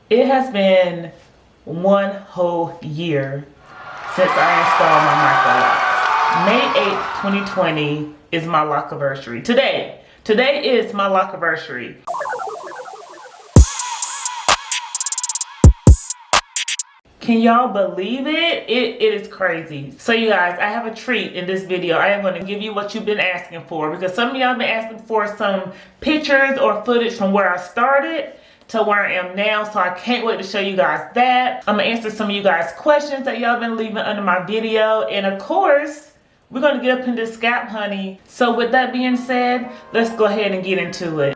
It has been 1 whole year since I installed my Microlocs. May 8th, 2020 is my lockiversary. Today is my lockiversary. Can y'all believe it? It is crazy. So you guys, I have a treat in this video. I am going to give you what you've been asking for, because some of y'all been asking for some pictures or footage from where I started to where I am now. So I can't wait to show you guys that. I'm going to answer some of you guys' questions that y'all been leaving under my video. And of course, we're going to get up in this scalp, honey. So with that being said, let's go ahead and get into it.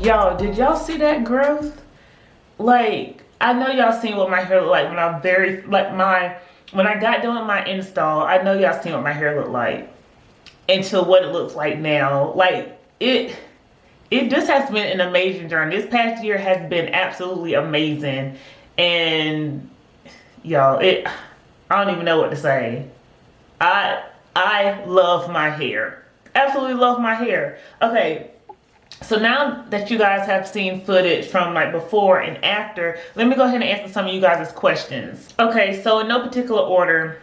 Y'all, did y'all see that growth? Like, I know y'all seen what my hair looked like when when I got done with my install. I know y'all seen what my hair looked like until what it looks like now. Like, it just has been an amazing journey. This past year has been absolutely amazing. And y'all, I don't even know what to say. I love my hair. Absolutely love my hair. Okay. So now that you guys have seen footage from like before and after, let me go ahead and answer some of you guys' questions. Okay, so in no particular order,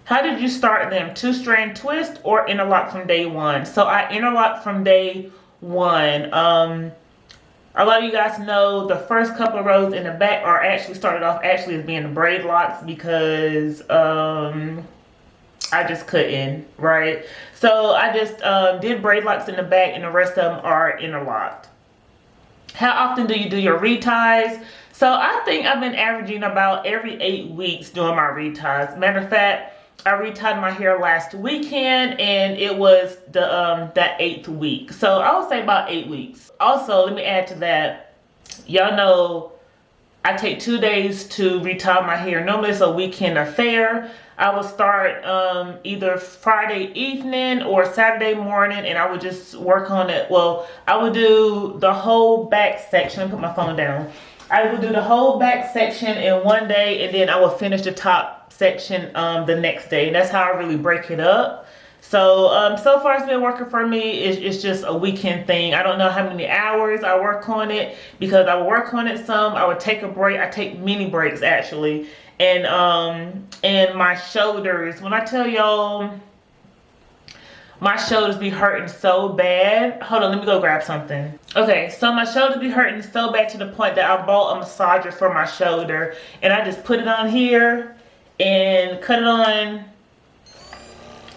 how did you start them? 2-strand twist or interlock from day one? So I interlocked from day one. A lot of you guys know the first couple of rows in the back are actually started off actually as being the braid locks, because I just couldn't, right? So I just did braid locks in the back, and the rest of them are interlocked. How often do you do your reties? So I think I've been averaging about every 8 weeks doing my reties. Matter of fact, I retied my hair last weekend, and it was the that 8th week. So I would say about 8 weeks. Also, let me add to that. Y'all know I take 2 days to retie my hair. Normally it's a weekend affair. I would start either Friday evening or Saturday morning, and I would just work on it. Well, I would do the whole back section. Let me put my phone down. I would do the whole back section in one day, and then I would finish the top section the next day. And that's how I really break it up. So, so far it's been working for me. It's just a weekend thing. I don't know how many hours I work on it, because I would work on it some. I would take a break. I take mini breaks actually. And my shoulders, when I tell y'all, my shoulders be hurting so bad. Hold on, let me go grab something. Okay, so my shoulders be hurting so bad to the point that I bought a massager for my shoulder, and I just put it on here and cut it on,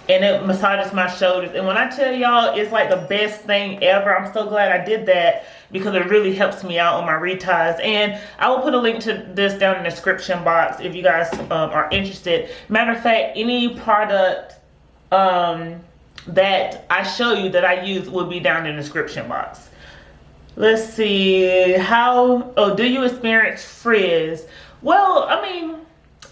and it massages my shoulders. And when I tell y'all, it's like the best thing ever. I'm so glad I did that because it really helps me out on my reties. And I will put a link to this down in the description box if you guys are interested. Matter of fact, any product that I show you that I use will be down in the description box. Let's see. Do you experience frizz? Well, I mean,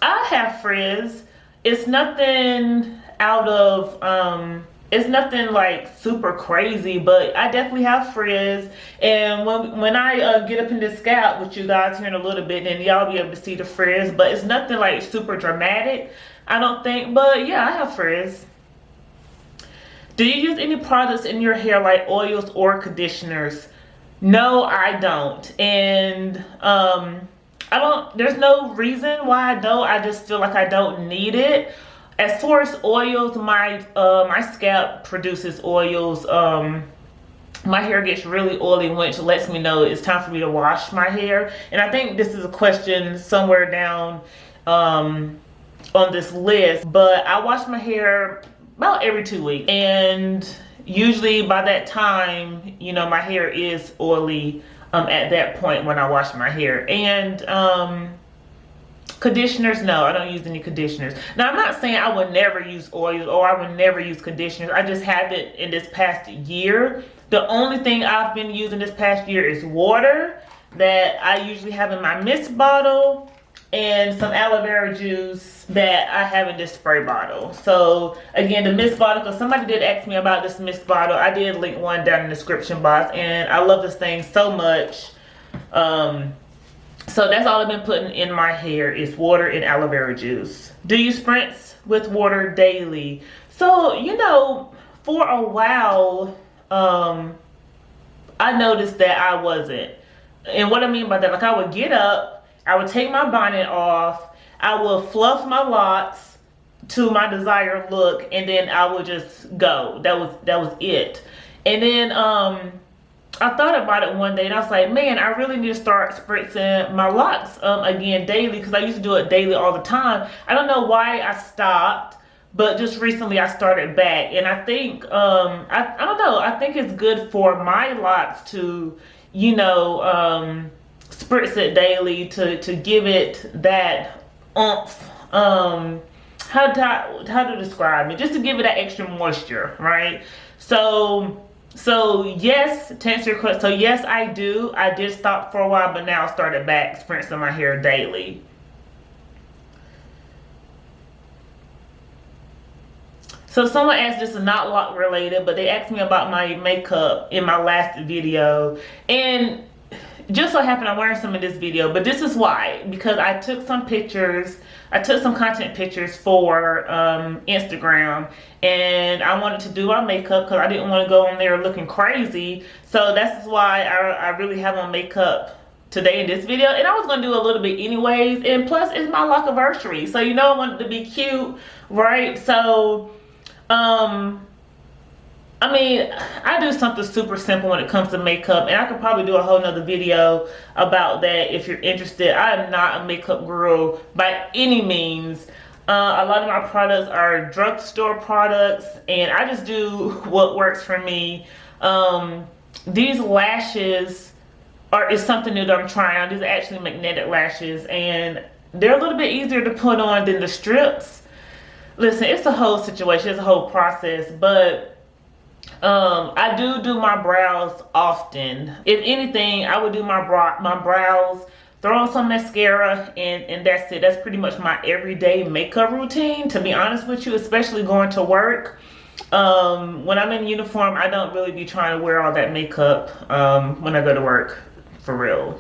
I have frizz. It's nothing out of it's nothing like super crazy, but I definitely have frizz. And when I get up in the scalp with you guys here in a little bit, then y'all be able to see the frizz, but it's nothing like super dramatic, I don't think. But yeah, I have frizz. Do you use any products in your hair like oils or conditioners? No, I don't. And there's no reason why I don't. I just feel like I don't need it. As far as oils, my scalp produces oils. My hair gets really oily, which lets me know it's time for me to wash my hair. And I think this is a question somewhere down on this list, but I wash my hair about every 2 weeks, and usually by that time, you know, my hair is oily at that point when I wash my hair. And conditioners, no, I don't use any conditioners. Now, I'm not saying I would never use oils or I would never use conditioners. I just haven't in this past year. The only thing I've been using this past year is water that I usually have in my mist bottle, and some aloe vera juice that I have in this spray bottle. So again, the mist bottle, because somebody did ask me about this mist bottle. I did link one down in the description box, and I love this thing so much. So that's all I've been putting in my hair is water and aloe vera juice. Do you spritz with water daily? So, you know, for a while, I noticed that I wasn't. And what I mean by that, like, I would get up, I would take my bonnet off, I would fluff my locks to my desired look, and then I would just go. That was it. And then I thought about it one day, and I was like, man, I really need to start spritzing my locks again daily, because I used to do it daily all the time. I don't know why I stopped, but just recently I started back. And I think I don't know, I think it's good for my locks to, you know, spritz it daily to give it that oomph. How to describe it? Just to give it that extra moisture, right? So yes, to answer your question, so yes, I do. I did stop for a while, but now I started back spritzing my hair daily. So someone asked, this is not lock related, but they asked me about my makeup in my last video, and just so happened I'm wearing some in this video, but this is why, because I took some pictures, I took some content pictures for Instagram, and I wanted to do my makeup because I didn't want to go on there looking crazy. So that's why I really have on makeup today in this video, and I was going to do a little bit anyways, and plus it's my lockiversary, so you know I wanted to be cute, right? So I mean, I do something super simple when it comes to makeup, and I could probably do a whole nother video about that if you're interested. I am not a makeup guru by any means. A lot of my products are drugstore products, and I just do what works for me. These lashes is something new that I'm trying out. These are actually magnetic lashes, and they're a little bit easier to put on than the strips. Listen, it's a whole situation, it's a whole process, but I do my brows often. If anything, I would do my brows, throw on some mascara, and that's it. That's pretty much my everyday makeup routine, to be honest with you, especially going to work. When I'm in uniform, I don't really be trying to wear all that makeup when I go to work, for real.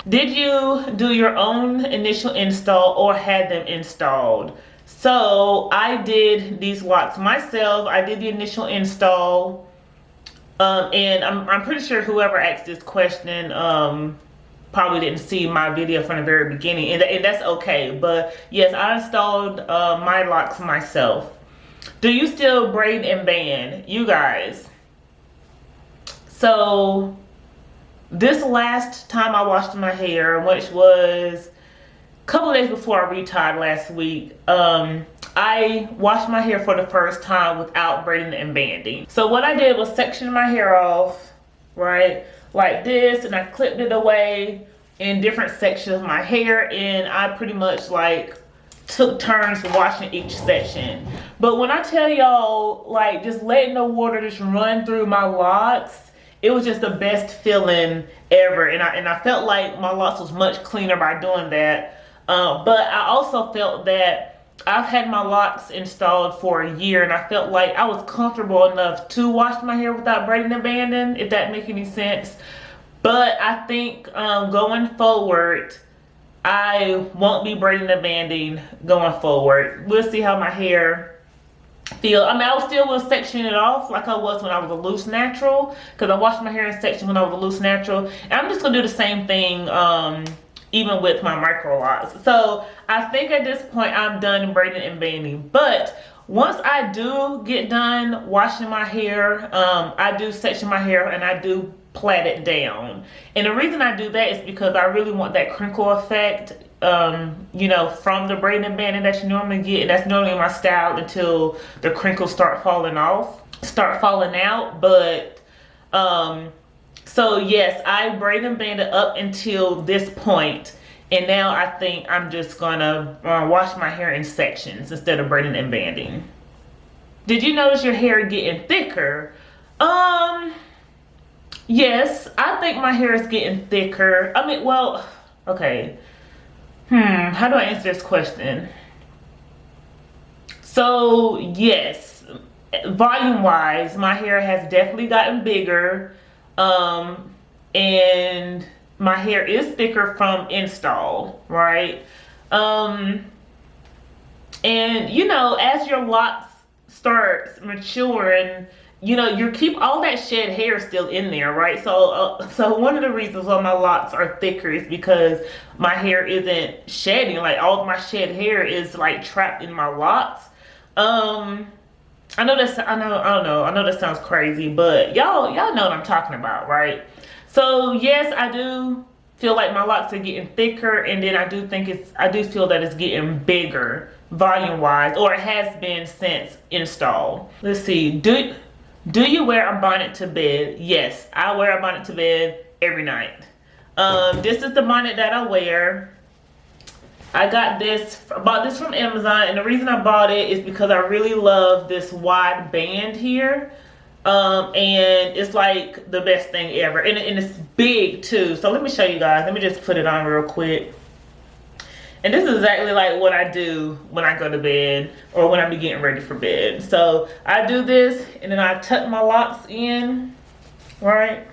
Did you do your own initial install or had them installed? So I did these locks myself. I did the initial install, and I'm pretty sure whoever asked this question probably didn't see my video from the very beginning, and that's okay. But yes, I installed my locks myself. Do you still braid and band? You guys. So this last time I washed my hair, which was a couple of days before I retied last week, I washed my hair for the first time without braiding and banding. So what I did was section my hair off, right, like this, and I clipped it away in different sections of my hair, and I pretty much like took turns washing each section. But when I tell y'all, like, just letting the water just run through my locks, it was just the best feeling ever, and I felt like my locks was much cleaner by doing that. But I also felt that I've had my locks installed for a year, and I felt like I was comfortable enough to wash my hair without braiding and banding, if that makes any sense. But I think going forward, I won't be braiding and banding going forward. We'll see how my hair feel. I mean, I still will section it off like I was when I was a loose natural, because I washed my hair in section when I was a loose natural. And I'm just gonna do the same thing even with my Microlocs. So I think at this point I'm done braiding and banding. But once I do get done washing my hair, I do section my hair and I do plait it down. And the reason I do that is because I really want that crinkle effect, you know, from the braiding and banding that you normally get. And that's normally my style until the crinkles start falling out. But so yes, I braid and banded up until this point, and now I think I'm just gonna wash my hair in sections instead of braiding and banding. Did you notice your hair getting thicker? Yes, I think my hair is getting thicker. I mean, well, okay. How do I answer this question? So yes, volume wise, my hair has definitely gotten bigger. And my hair is thicker from install, right? And you know, as your locks starts maturing, you know, you keep all that shed hair still in there, right? So so one of the reasons why my locks are thicker is because my hair isn't shedding. Like, all of my shed hair is like trapped in my locks. I know that sounds crazy, but y'all know what I'm talking about, right? So yes, I do feel like my locks are getting thicker, and then I do feel that it's getting bigger volume wise, or it has been since install. Let's see, do you wear a bonnet to bed? Yes, I wear a bonnet to bed every night. This is the bonnet that I wear. I bought this from Amazon, and the reason I bought it is because I really love this wide band here. And it's like the best thing ever, and it's big too. So let me show you guys. Let me just put it on real quick. And this is exactly like what I do when I go to bed, or when I be getting ready for bed. So I do this, and then I tuck my locks in, right?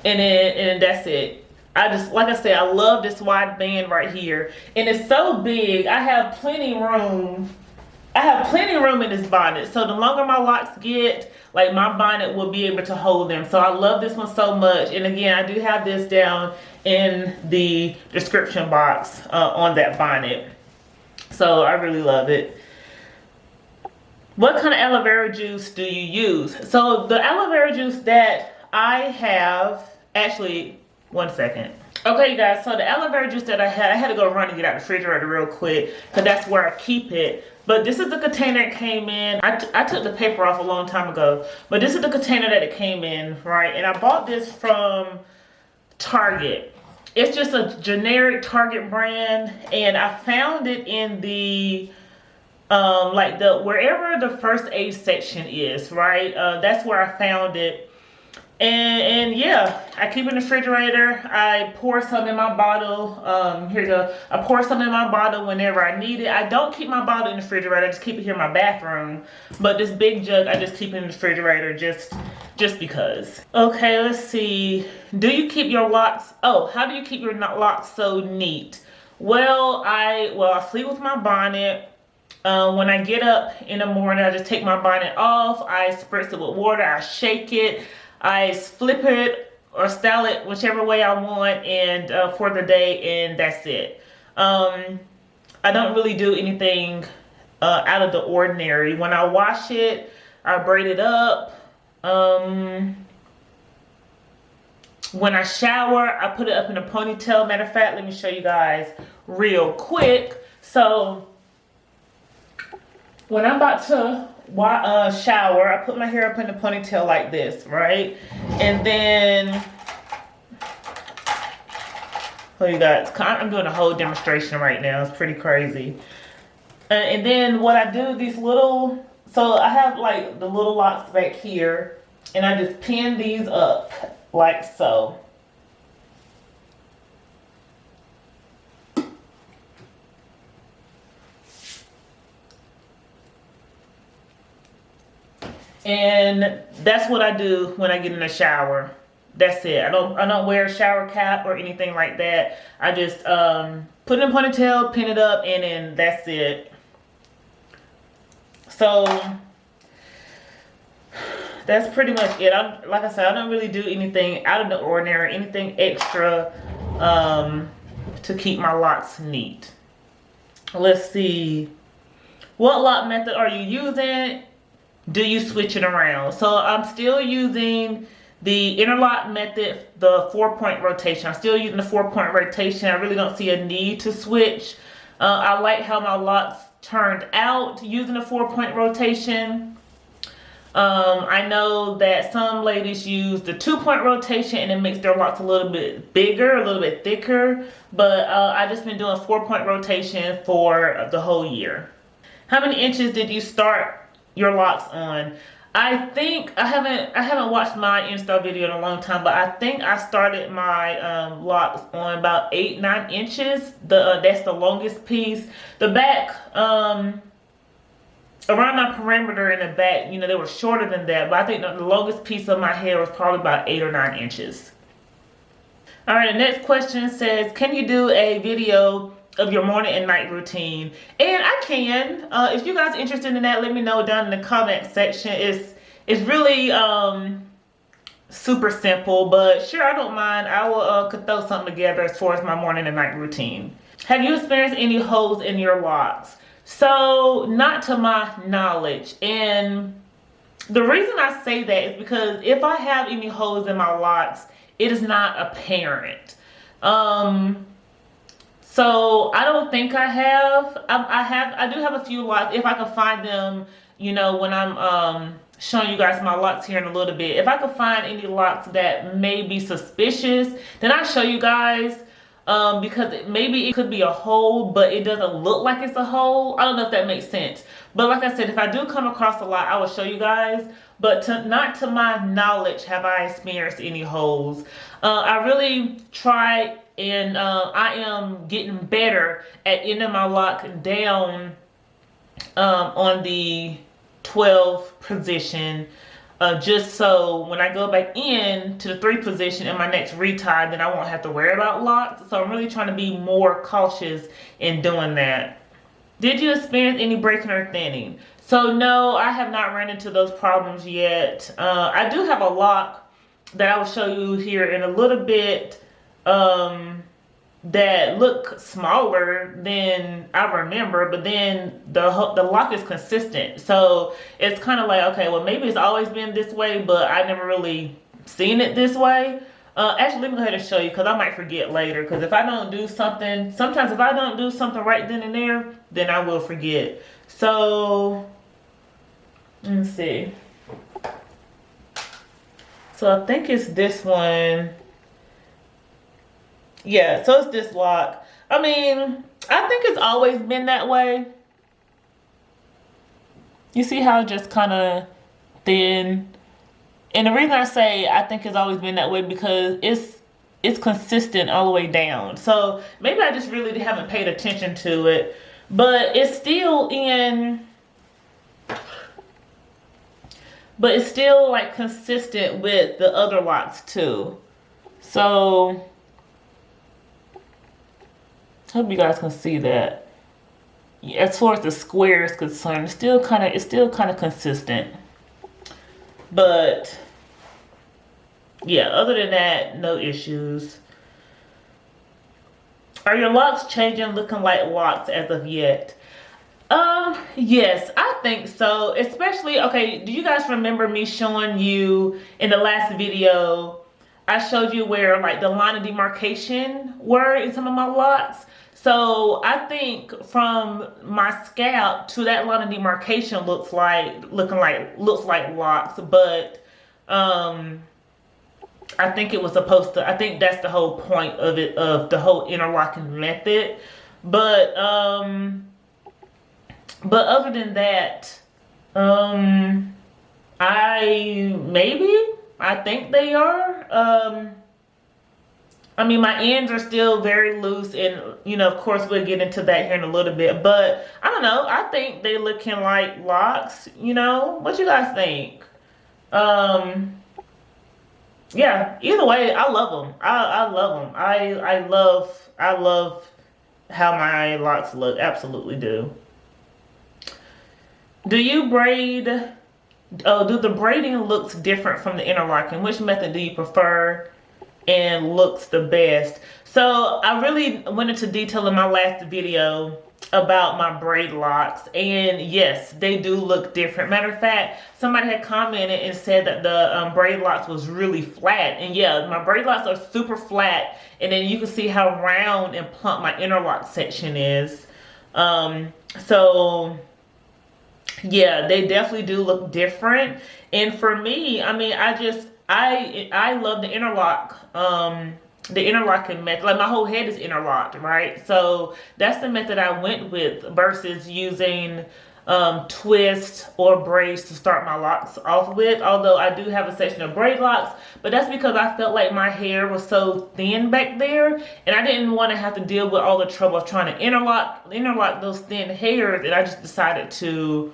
And then that's it. I just, like I said, I love this wide band right here, and it's so big. I have plenty room in this bonnet. So the longer my locks get, like, my bonnet will be able to hold them. So I love this one so much. And again, I do have this down in the description box on that bonnet. So I really love it. What kind of aloe vera juice do you use? So the aloe vera juice that I have, actually, one second. Okay, you guys, so the aloe vera juice that I had to go run and get out the refrigerator real quick, because that's where I keep it. But this is the container it came in. I took the paper off a long time ago, but this is the container that it came in, right? And I bought this from Target. It's just a generic Target brand, and I found it in the like wherever the first aid section is, right? That's where I found it. And yeah, I keep it in the refrigerator. I pour some in my bottle. Here you go. I pour some in my bottle whenever I need it. I don't keep my bottle in the refrigerator. I just keep it here in my bathroom. But this big jug, I just keep it in the refrigerator just because. Okay, let's see. Do you keep your locks? Oh, how do you keep your locks so neat? Well, I sleep with my bonnet. When I get up in the morning, I just take my bonnet off. I spritz it with water. I shake it. I flip it or style it whichever way I want, and for the day, and that's it. I don't really do anything out of the ordinary. When I wash it, I braid it up. When I shower, I put it up in a ponytail. Matter of fact, let me show you guys real quick. So when I'm about to shower, I put my hair up in a ponytail like this, right? And then, oh, you guys, I'm doing a whole demonstration right now. It's pretty crazy. And then what I do, these little, so I have like the little locks back here, and I just pin these up like so. And that's what I do when I get in the shower. That's it. I don't wear a shower cap or anything like that. I just put it in a ponytail, pin it up, and then that's it. So that's pretty much it. Like I said, I don't really do anything out of the ordinary, anything extra to keep my locks neat. Let's see. What lock method are you using? Do you switch it around? So I'm still using the interlock method, the 4-point rotation. I'm still using the 4-point rotation. I really don't see a need to switch. I like how my locks turned out using a 4-point rotation. I know that some ladies use the 2-point rotation and it makes their locks a little bit bigger, a little bit thicker. But I just been doing 4-point rotation for the whole year. How many inches did you start your locks on? I think I haven't watched my install video in a long time, but I think I started my locks on about 8-9 inches. That's the longest piece. The back, around my perimeter in the back, you know, they were shorter than that, but I think the longest piece of my hair was probably about 8 or 9 inches. All right, the next question says, can you do a video of your morning and night routine? And I can. If you guys are interested in that, let me know down in the comment section. It's really super simple, but sure, I don't mind. I will could throw something together as far as my morning and night routine. Have you experienced any holes in your locks? So not to my knowledge, and the reason I say that is because if I have any holes in my locks, it is not apparent. So I don't think I have. I do have a few locks. If I can find them, you know, when I'm showing you guys my locks here in a little bit. If I can find any locks that may be suspicious, then I'll show you guys. Because maybe it could be a hole, but it doesn't look like it's a hole. I don't know if that makes sense. But like I said, if I do come across a lot, I will show you guys. But not to my knowledge have I experienced any holes. I really try, and I am getting better at ending my lock down on the 12 position. Just so when I go back in to the 3 position in my next retie, then I won't have to worry about locks. So I'm really trying to be more cautious in doing that. Did you experience any breaking or thinning? So no, I have not run into those problems yet. I do have a lock that I will show you here in a little bit that look smaller than I remember, but then the lock is consistent. So it's kind of like, okay, well maybe it's always been this way, but I never really seen it this way. Actually, let me go ahead and show you, because I might forget later. Because if I don't do something, sometimes if I don't do something right then and there, then I will forget. So let's see. So I think it's this one. Yeah, so it's this lock. I mean, I think it's always been that way. You see how it just kind of thin? And the reason I say I think it's always been that way because it's consistent all the way down. So maybe I just really haven't paid attention to it. But it's still like consistent with the other locks too. So hope you guys can see that. As far as the square is concerned, it's still kind of consistent. But yeah, other than that, no issues. Are your locks changing, looking like locks as of yet? Yes, I think so. Especially, okay, do you guys remember me showing you in the last video, I showed you where like the line of demarcation were in some of my locks? So I think from my scalp to that line of demarcation looks like locks, but I think it was supposed to, I think that's the whole point of it, of the whole interlocking method. But other than that, I think they are. I mean, my ends are still very loose, and you know, of course, we'll get into that here in a little bit. But I don't know. I think they looking like locks. You know, what you guys think? Yeah. Either way, I love them. I love them. I love how my locks look. Absolutely do. Do you braid? Oh, do the braiding looks different from the interlocking? Which method do you prefer and looks the best? So I really went into detail in my last video about my braid locks, and yes, they do look different. Matter of fact, somebody had commented and said that the braid locks was really flat, and yeah, my braid locks are super flat, and then you can see how round and plump my interlock section is. So yeah, they definitely do look different. And for me, I mean, I love the interlock, the interlocking method. Like my whole head is interlocked, right? So that's the method I went with versus using twist or braids to start my locks off with. Although I do have a section of braid locks, but that's because I felt like my hair was so thin back there, and I didn't want to have to deal with all the trouble of trying to interlock those thin hairs, and I just decided to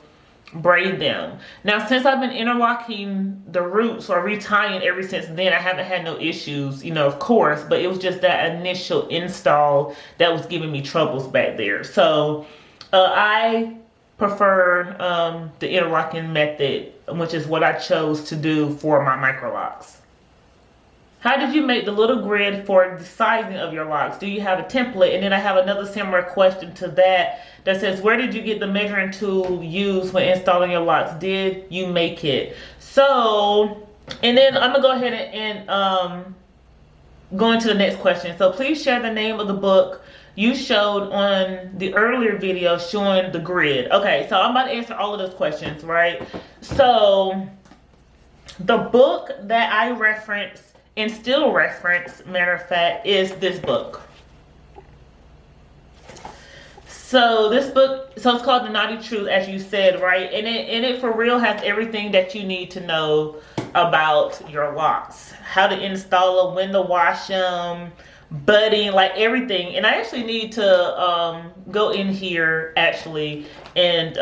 braid them. Now, since I've been interlocking the roots or retying ever since then, I haven't had no issues, you know, of course, but it was just that initial install that was giving me troubles back there. So I prefer the interlocking method, which is what I chose to do for my Microlocs. How did you make the little grid for the sizing of your locks? Do you have a template? And then I have another similar question to that says, where did you get the measuring tool used when installing your locks? Did you make it? So, and then I'm gonna go ahead and go into the next question. So please share the name of the book you showed on the earlier video showing the grid. Okay, so I'm about to answer all of those questions, right? So the book that I reference and still reference, matter of fact, is this book. So this book, so it's called The Knotty Truth, as you said, right? And it for real has everything that you need to know about your locks. How to install them, when to wash them, budding, like everything. And I actually need to go in here actually and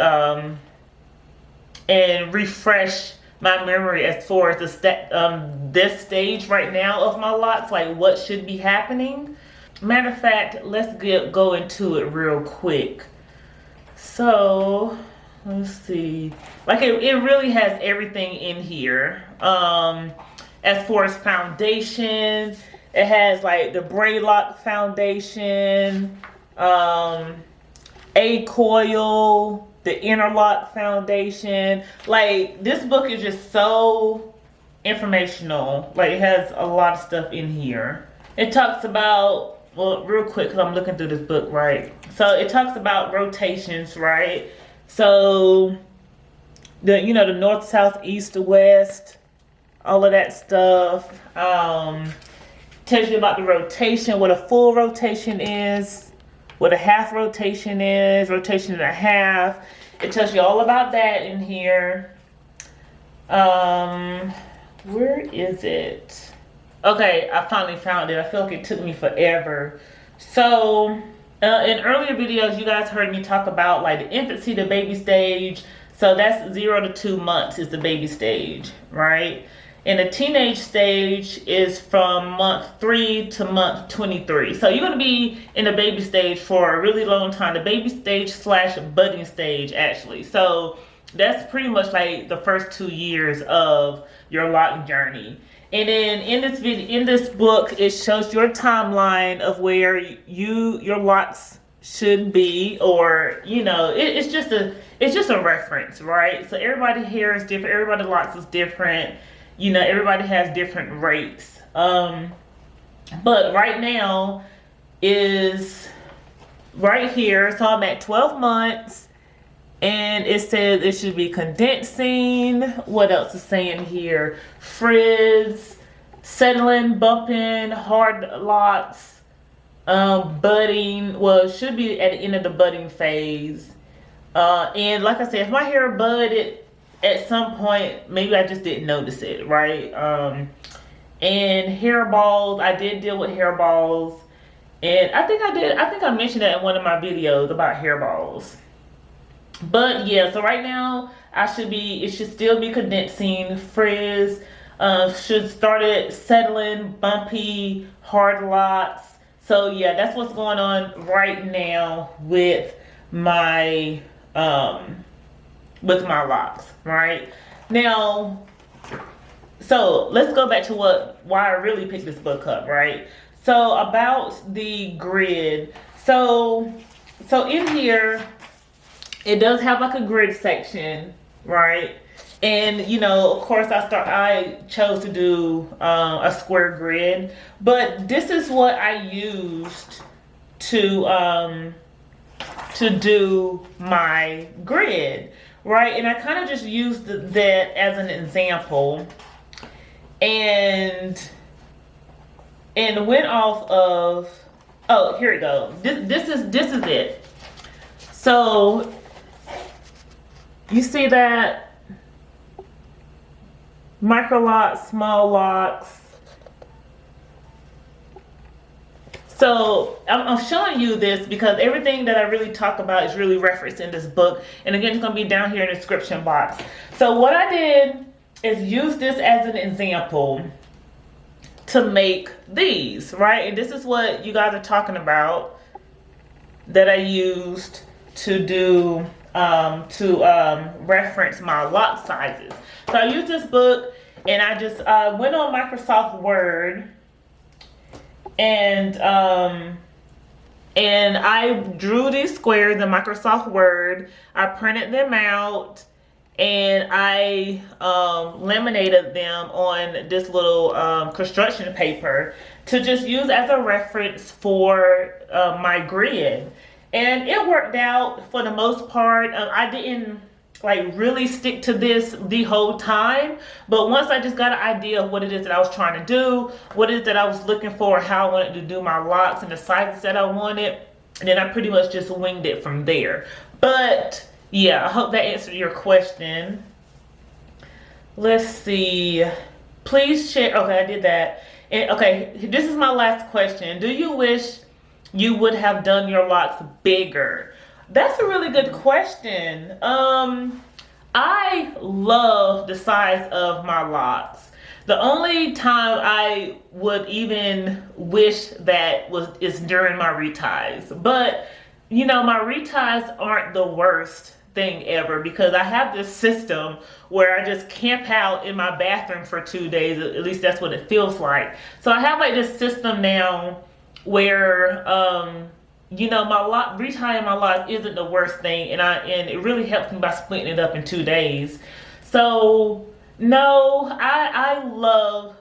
refresh my memory as far as this stage right now of my locks, like what should be happening. Matter of fact, let's go into it real quick. So let's see, like it really has everything in here. As far as foundation, it has like the braid lock foundation, a coil, the interlock foundation. Like this book is just so informational. Like it has a lot of stuff in here. It talks about, well, real quick, because I'm looking through this book, right? So it talks about rotations, right? So the, you know, the north, south, east to west, all of that stuff. Tells you about the rotation, what a full rotation is, what a half rotation is, rotation and a half. It tells you all about that in here. Where is it? Okay, I finally found it. I feel like it took me forever. So in earlier videos, you guys heard me talk about like the infancy, the baby stage. So that's 0 to 2 months is the baby stage, right? And the teenage stage is from month 3 to month 23. So you're gonna be in the baby stage for a really long time. The baby stage / budding stage, actually. So that's pretty much like the first 2 years of your lock journey. And then in this book, it shows your timeline of where your locks should be, or you know, it's just a reference, right? So everybody's hair is different, everybody's locks is different, you know, everybody has different rates. But right now is right here, so I'm at 12 months, and it says it should be condensing. What else is saying here? Frizz, settling, bumping, hard locks, budding. Well, it should be at the end of the budding phase. And like I said, if my hair budded at some point, maybe I just didn't notice it, right? And hair balls, I did deal with hair balls. And I think I mentioned that in one of my videos about hair balls. But yeah, so right now it should still be condensing, frizz, should start it settling, bumpy, hard locks. So yeah, that's what's going on right now with my locks, right? Now, so let's go back to why I really picked this book up, right? So about the grid. So in here, it does have like a grid section, right? And you know, of course, I chose to do a square grid, but this is what I used to do my grid, right? And I kind of just used that as an example, and went off of, oh, here we go. This is it. So you see that Microlocs, small locks. So I'm showing you this because everything that I really talk about is really referenced in this book. And again, it's going to be down here in the description box. So what I did is use this as an example to make these, right? And this is what you guys are talking about that I used to do reference my lock sizes. So I used this book, and I just went on Microsoft Word, and I drew these squares in Microsoft Word. I printed them out, and I laminated them on this little construction paper to just use as a reference for my grid. And it worked out for the most part. I didn't like really stick to this the whole time, but once I just got an idea of what it is that I was trying to do, what it is that I was looking for, how I wanted to do my locks and the sizes that I wanted, and then I pretty much just winged it from there. But yeah, I hope that answered your question. Let's see. Please share. Okay, I did that. And okay, this is my last question. Do you wish you would have done your locks bigger? That's a really good question. I love the size of my locks. The only time I would even wish that is during my reties. But you know, my reties aren't the worst thing ever because I have this system where I just camp out in my bathroom for 2 days. At least that's what it feels like. So I have like this system now where you know, my retying my lock isn't the worst thing, and it really helps me by splitting it up in 2 days. So no, I love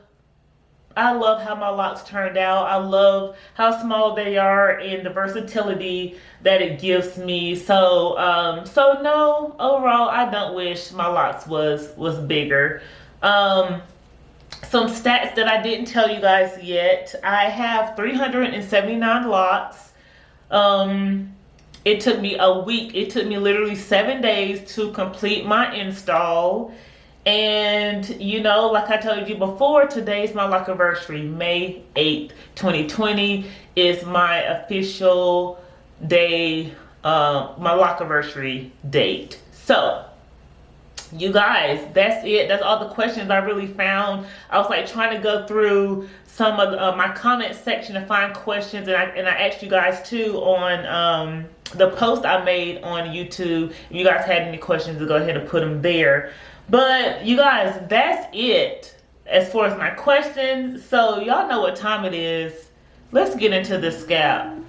how my locks turned out. I love how small they are and the versatility that it gives me. So so no, overall I don't wish my locks was bigger. Some stats that I didn't tell you guys yet. I have 379 locks. It took me a week. It took me literally 7 days to complete my install. And you know, like I told you before, today's my lockiversary. May 8th, 2020 is my official day, my lockiversary date. So you guys, that's it. That's all the questions I really found. I was like trying to go through some of my comment section to find questions, and I asked you guys too on the post I made on YouTube. If you guys had any questions, to go ahead and put them there. But you guys, that's it as far as my questions. So y'all know what time it is. Let's get into the scalp.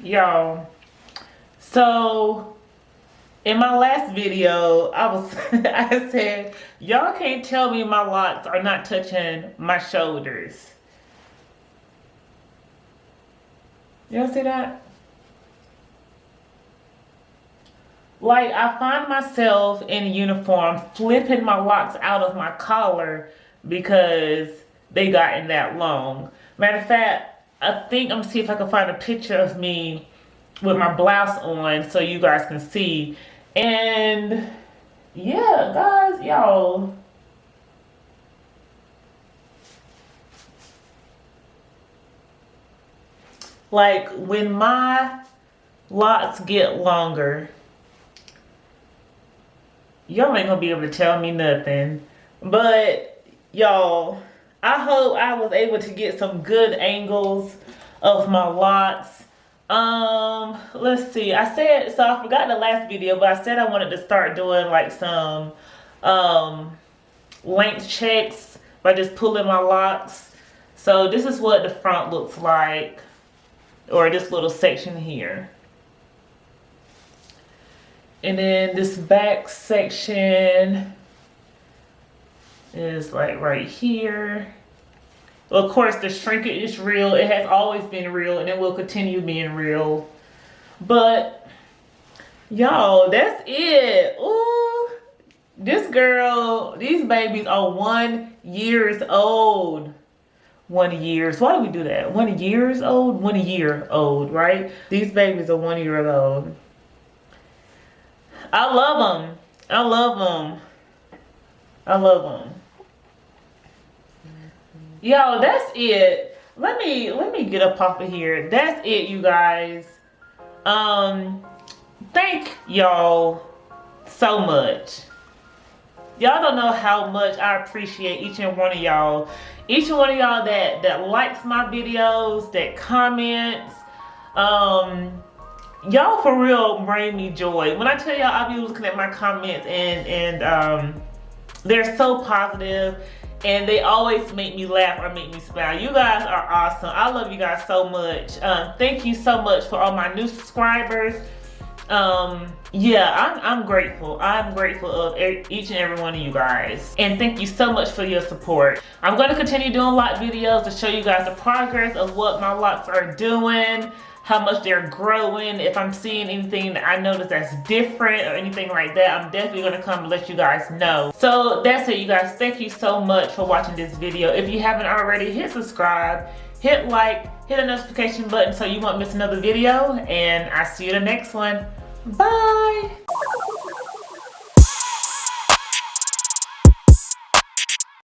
Y'all, so in my last video, I said, y'all can't tell me my locks are not touching my shoulders. Y'all see that? Like, I find myself in uniform flipping my locks out of my collar because they gotten that long. Matter of fact, I think I'm gonna see if I can find a picture of me with my blouse on so you guys can see. And yeah, guys, y'all. Like, when my locks get longer, y'all ain't gonna be able to tell me nothing. But y'all, I hope I was able to get some good angles of my locks. Let's see. I said, so I forgot the last video, but I said I wanted to start doing like some length checks by just pulling my locks. So this is what the front looks like, or this little section here. And then this back section is like right here. Well, of course, the shrinkage is real. It has always been real, and it will continue being real. But, y'all, that's it. Ooh, this girl, these babies are 1 year old. 1 year. So why do we do that? 1 year old? 1 year old, right? These babies are 1 year old. I love them. I love them. I love them. Yo, that's it. Let me get up off of here. That's it, you guys. Thank y'all so much. Y'all don't know how much I appreciate each and one of y'all. Each and one of y'all that likes my videos, that comments. Y'all for real bring me joy. When I tell y'all, I'll be looking at my comments and they're so positive. And they always make me laugh or make me smile. You guys are awesome. I love you guys so much. Thank you so much for all my new subscribers. Yeah, I'm grateful. I'm grateful of each and every one of you guys. And thank you so much for your support. I'm going to continue doing lock videos to show you guys the progress of what my locks are doing, how much they're growing. If I'm seeing anything that I notice that's different or anything like that, I'm definitely going to come and let you guys know. So that's it, you guys. Thank you so much for watching this video. If you haven't already, hit subscribe, hit like, hit the notification button so you won't miss another video, and I'll see you in the next one. Bye.